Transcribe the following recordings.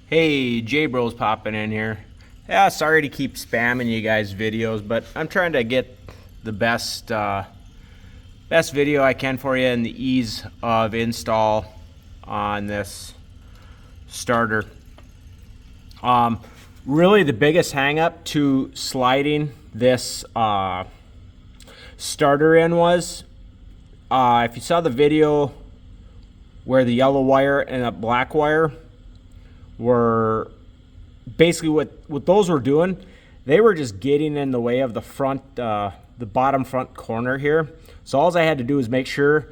Hey, J-Bro's popping in here. Yeah, sorry to keep spamming you guys videos, but I'm trying to get the best video I can for you and the ease of install on this starter. Really the biggest hang up to sliding this starter in was, if you saw the video where the yellow wire and the black wire were basically what those were doing, they were just getting in the way of the front, the bottom front corner here. So all I had to do is make sure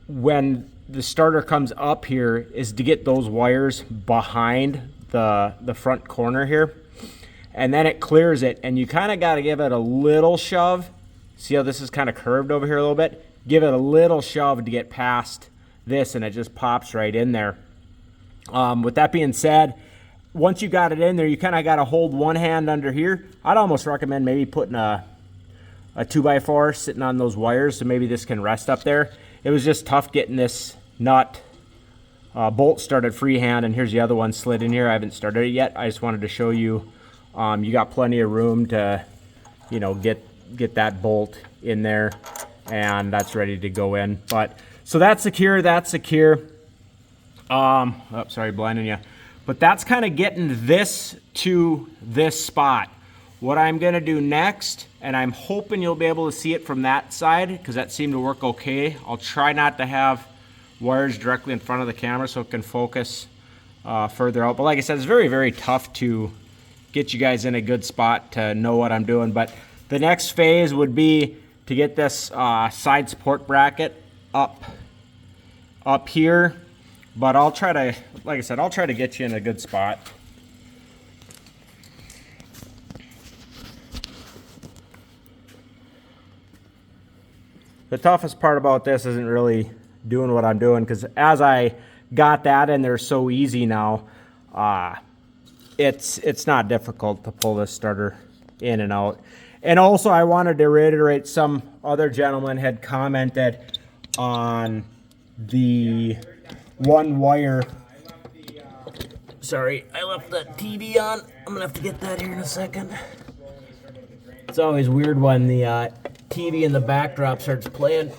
when the starter comes up here is to get those wires behind the front corner here, and then it clears it. And you kind of got to give it a little shove. See how this is kind of curved over here a little bit? Give it a little shove to get past this, and it just pops right in there. With that being said, once you got it in there, you kind of got to hold one hand under here. I'd almost recommend maybe putting a 2x4 sitting on those wires, so maybe this can rest up there. It was just tough getting this nut bolt started freehand, and here's the other one slid in here. I haven't started it yet. I just wanted to show you, you got plenty of room to, you know, get that bolt in there, and that's ready to go in. But so that's secure. That's secure. Oh, sorry, blinding you. But that's kind of getting this to this spot. What I'm gonna do next, and I'm hoping you'll be able to see it from that side because that seemed to work okay. I'll try not to have wires directly in front of the camera so it can focus further out. But like I said, it's very, very tough to get you guys in a good spot to know what I'm doing. But the next phase would be to get this side support bracket up here. But I'll try to, like I said, I'll try to get you in a good spot. The toughest part about this isn't really doing what I'm doing, because as I got that in there so easy now, it's not difficult to pull this starter in and out. And also I wanted to reiterate, some other gentleman had commented on the one wire. Sorry, I left the TV on. I'm gonna have to get that here in a second. It's always weird when the TV in the backdrop starts playing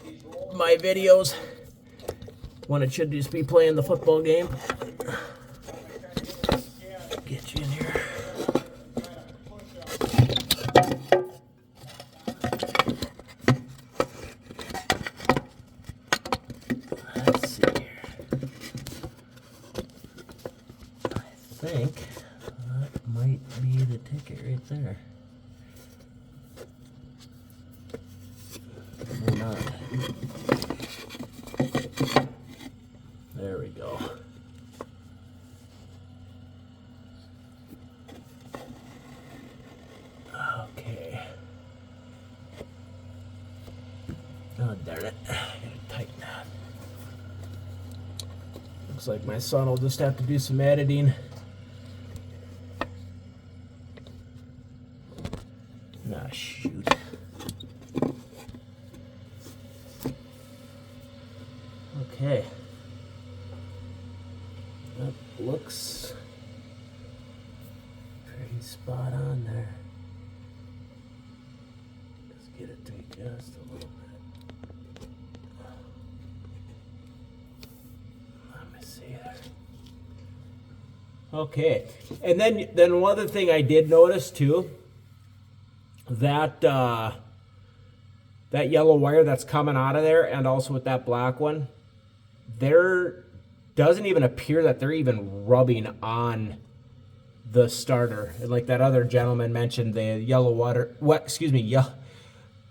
my videos when it should just be playing the football game. Get you in here. Let's see here. I think that might be the ticket right there. Or not. There we go. Okay. Oh, darn it. I gotta tighten that. Looks like my son will just have to do some editing. Ah, shoot. Okay. That looks pretty spot on there. Let's get it to just a little bit. Let me see there. Okay. And then one other thing I did notice too, that that yellow wire that's coming out of there, and also with that black one, there doesn't even appear that they're even rubbing on the starter. And like that other gentleman mentioned, the yellow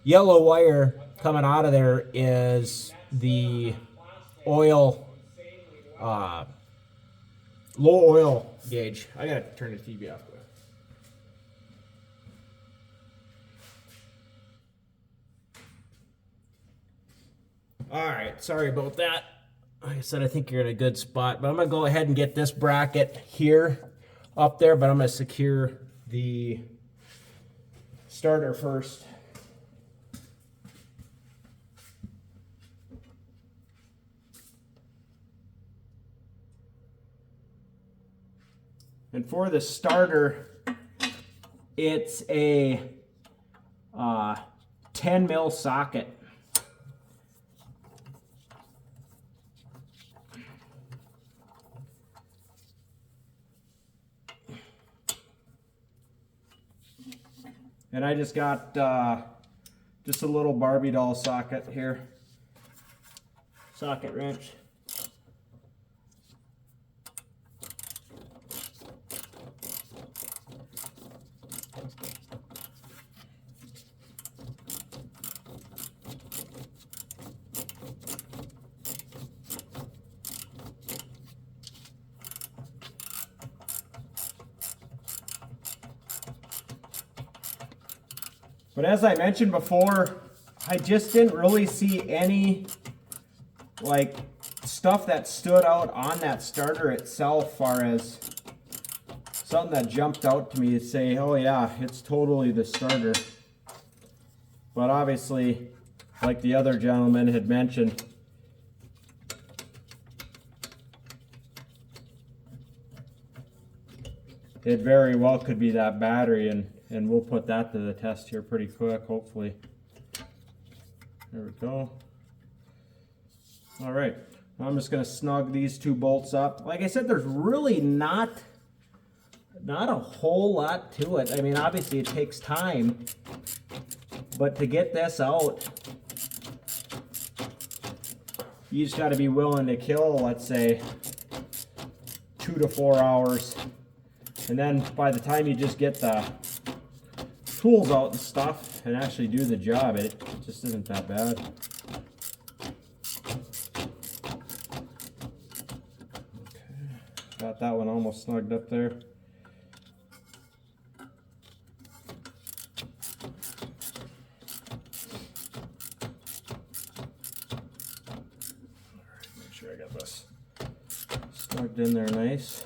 yellow wire coming out of there is the oil, low oil gauge. I gotta turn the TV off. All right, sorry about that. Like I said, I think you're in a good spot, but I'm gonna go ahead and get this bracket here up there, but I'm gonna secure the starter first. And for the starter, it's a 10 mil socket. And I just got just a little Barbie doll socket here. Socket wrench. But as I mentioned before, I just didn't really see any like stuff that stood out on that starter itself, far as something that jumped out to me to say, oh yeah, it's totally the starter. But obviously, like the other gentleman had mentioned, it very well could be that battery, and we'll put that to the test here pretty quick, hopefully. There we go. All right, I'm just gonna snug these two bolts up. Like I said, there's really not a whole lot to it. I mean, obviously it takes time, but to get this out, you just gotta be willing to kill, let's say, 2 to 4 hours. And then by the time you just get the tools out and stuff and actually do the job, it just isn't that bad. Okay, got that one almost snugged up there. Alright, make sure I got this snugged in there nice.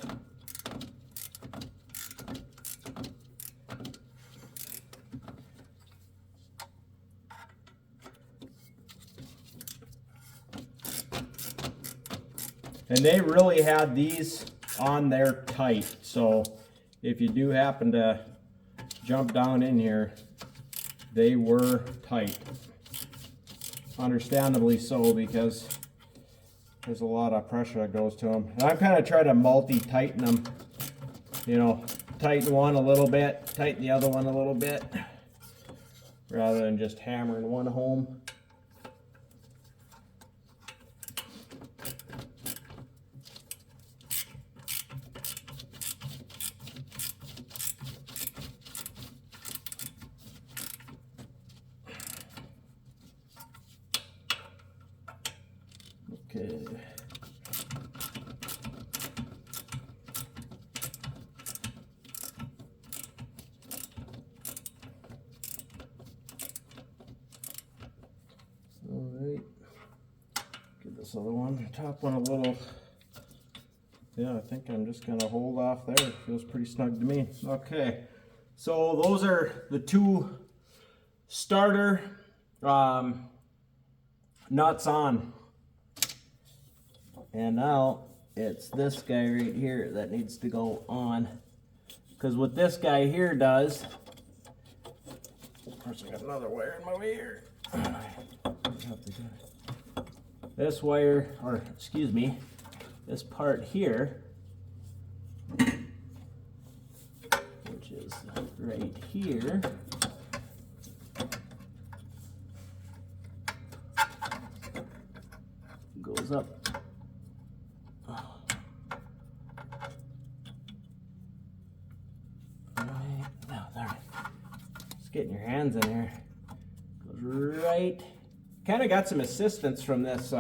And they really had these on there tight, so if you do happen to jump down in here, they were tight. Understandably so, because there's a lot of pressure that goes to them. And I'm kind of trying to multi-tighten them. You know, tighten one a little bit, tighten the other one a little bit, rather than just hammering one home. Okay. All right. Get this other one, top one a little. Yeah, I think I'm just gonna hold off there. It feels pretty snug to me. Okay. So those are the two starter nuts on. And now it's this guy right here that needs to go on. Because what this guy here does, of course I got another wire in my way here. This wire, or excuse me, this part here, which is right here, goes up. Getting your hands in there. Goes right. Kind of got some assistance from this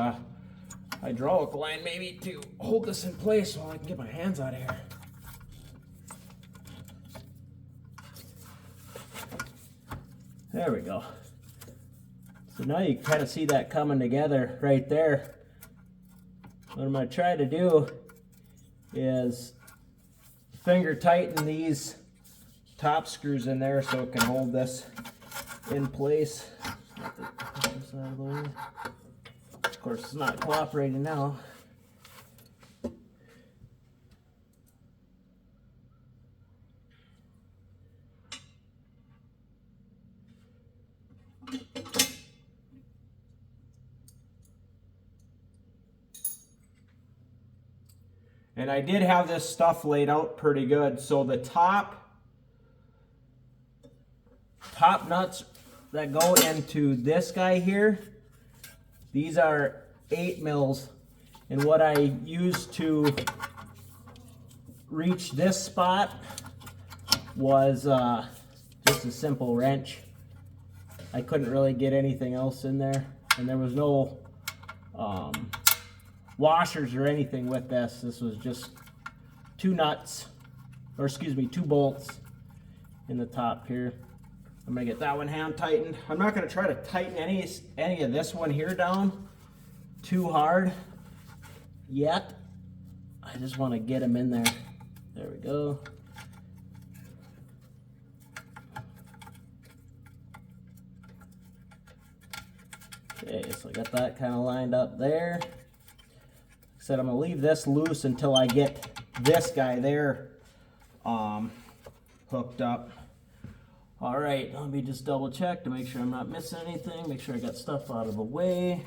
hydraulic line maybe to hold this in place while I can get my hands out of here. There we go. So now you kind of see that coming together right there. What I'm going to try to do is finger tighten these top screws in there so it can hold this in place. Of course, it's not cooperating now. And I did have this stuff laid out pretty good. So the top nuts that go into this guy here, these are 8 mils. And what I used to reach this spot was just a simple wrench. I couldn't really get anything else in there, and there was no washers or anything with this. This was just 2 nuts, or excuse me, 2 bolts in the top here. I'm gonna get that one hand tightened. I'm not gonna try to tighten any of this one here down too hard yet. I just want to get them in there. There we go. Okay, so I got that kind of lined up there. Like I said, I'm gonna leave this loose until I get this guy there hooked up. All right, let me just double check to make sure I'm not missing anything. Make sure I got stuff out of the way.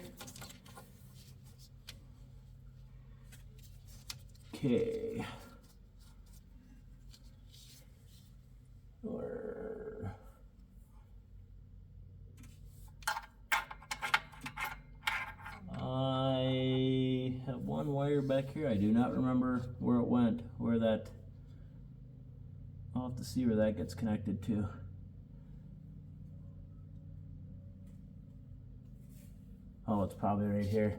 Okay. I have one wire back here. I do not remember where it went, where that, I'll have to see where that gets connected to. Oh, it's probably right here.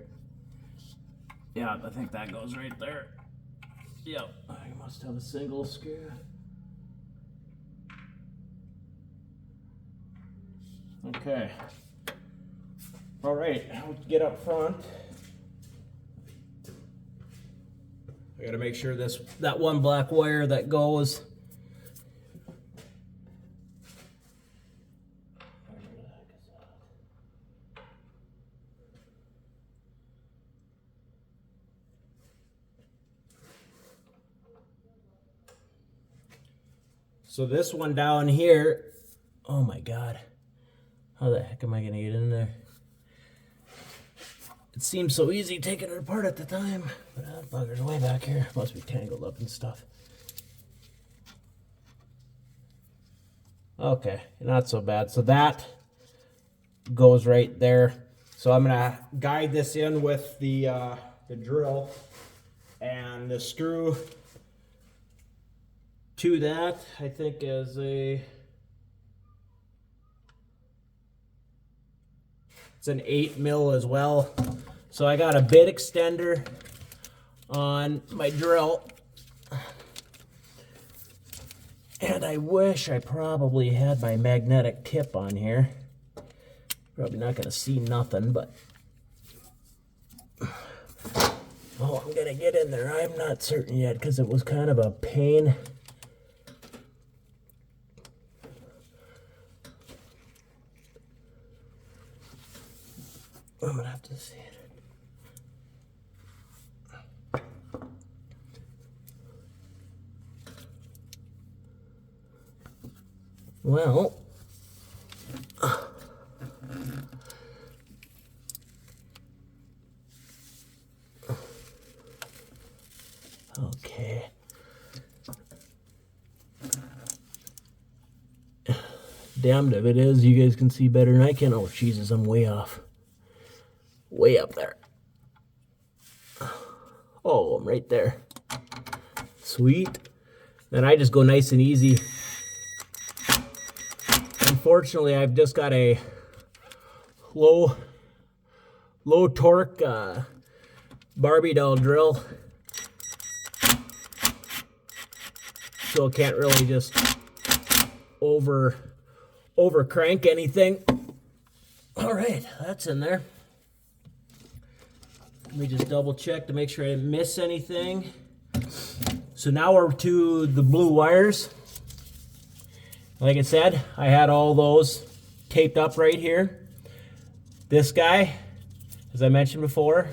Yeah, I think that goes right there. Yep, I must have a single screw. Okay. All right, I'll get up front. I gotta make sure that one black wire that goes. So this one down here, oh my God, how the heck am I gonna get in there? It seems so easy taking it apart at the time, but that bugger's way back here. Must be tangled up and stuff. Okay, not so bad. So that goes right there. So I'm gonna guide this in with the drill, and the screw to that, I think, is it's an 8 mil as well. So I got a bit extender on my drill, and I wish I probably had my magnetic tip on here. Probably not gonna see nothing, but oh, I'm gonna get in there. I'm not certain yet because it was kind of a pain. I'm gonna have to see it. Well, okay. Damned if it is. You guys can see better than I can. Oh, Jesus, I'm way off. Way up there. Oh, I'm right there. Sweet. Then I just go nice and easy. Unfortunately, I've just got a low torque Barbie doll drill, so it can't really just over crank anything. All right, that's in there. Let me just double check to make sure I didn't miss anything. So now we're to the blue wires. Like I said, I had all those taped up right here. This guy, as I mentioned before,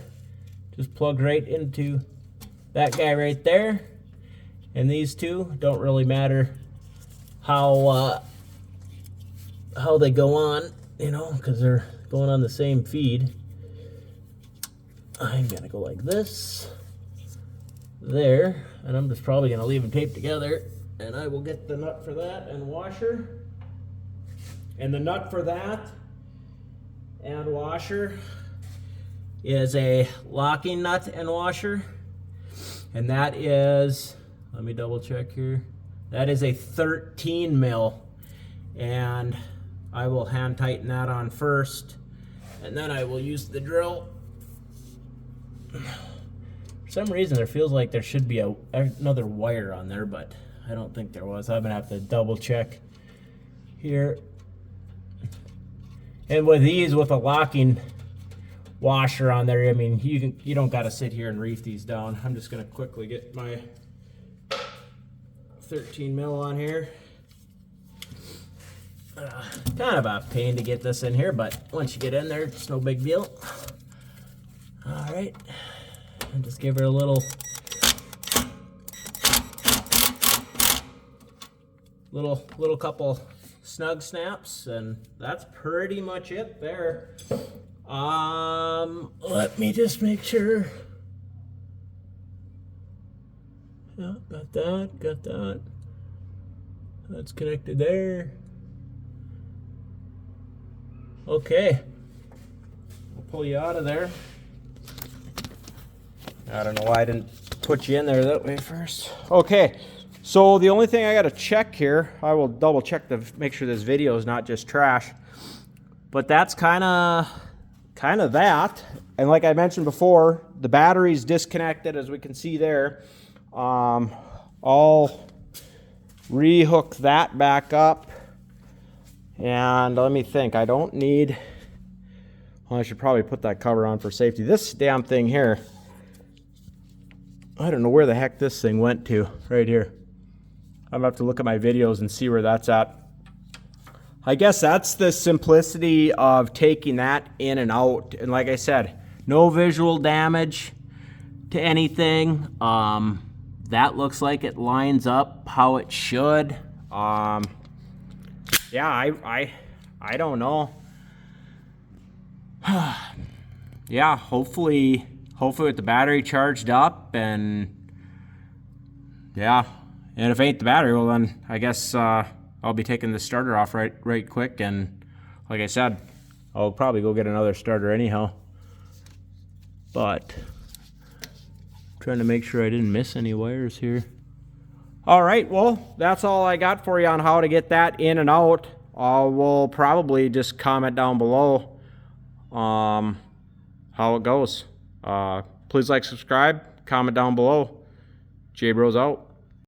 just plugged right into that guy right there. And these two don't really matter how they go on, you know, because they're going on the same feed. I'm gonna go like this. there, and I'm just probably going to leave them taped together, and I will get the nut for that and washer. And the nut for that and washer is a locking nut and washer, and that is, let me double check here, that is a 13 mil, and I will hand tighten that on first, and then I will use the drill. For some reason there feels like there should be another wire on there, but I don't think there was. I'm gonna have to double check here. And with these, with a locking washer on there, I mean, you don't got to sit here and reef these down. I'm just gonna quickly get my 13 mil on here. Kind of a pain to get this in here, but once you get in there, it's no big deal. All right, and just give her a little couple snug snaps, and that's pretty much it there. Let me just make sure. Yeah, got that. That's connected there. Okay, I'll pull you out of there. I don't know why I didn't put you in there that way first. Okay, so the only thing I got to check here, I will double check to make sure this video is not just trash, but that's kind of that. And like I mentioned before, the battery's disconnected, as we can see there. I'll rehook that back up, and let me think. I don't need, well, I should probably put that cover on for safety. This damn thing here, I don't know where the heck this thing went to. Right here. I'm gonna have to look at my videos and see where that's at. I guess that's the simplicity of taking that in and out. And like I said, no visual damage to anything. That looks like it lines up how it should. Yeah, I don't know. Yeah, hopefully with the battery charged up, and yeah, and if it ain't the battery, well then I guess I'll be taking the starter off right quick, and like I said, I'll probably go get another starter anyhow. But trying to make sure I didn't miss any wires here. All right, well, that's all I got for you on how to get that in and out. We'll probably just comment down below how it goes. Please like, subscribe, comment down below. J Bros out.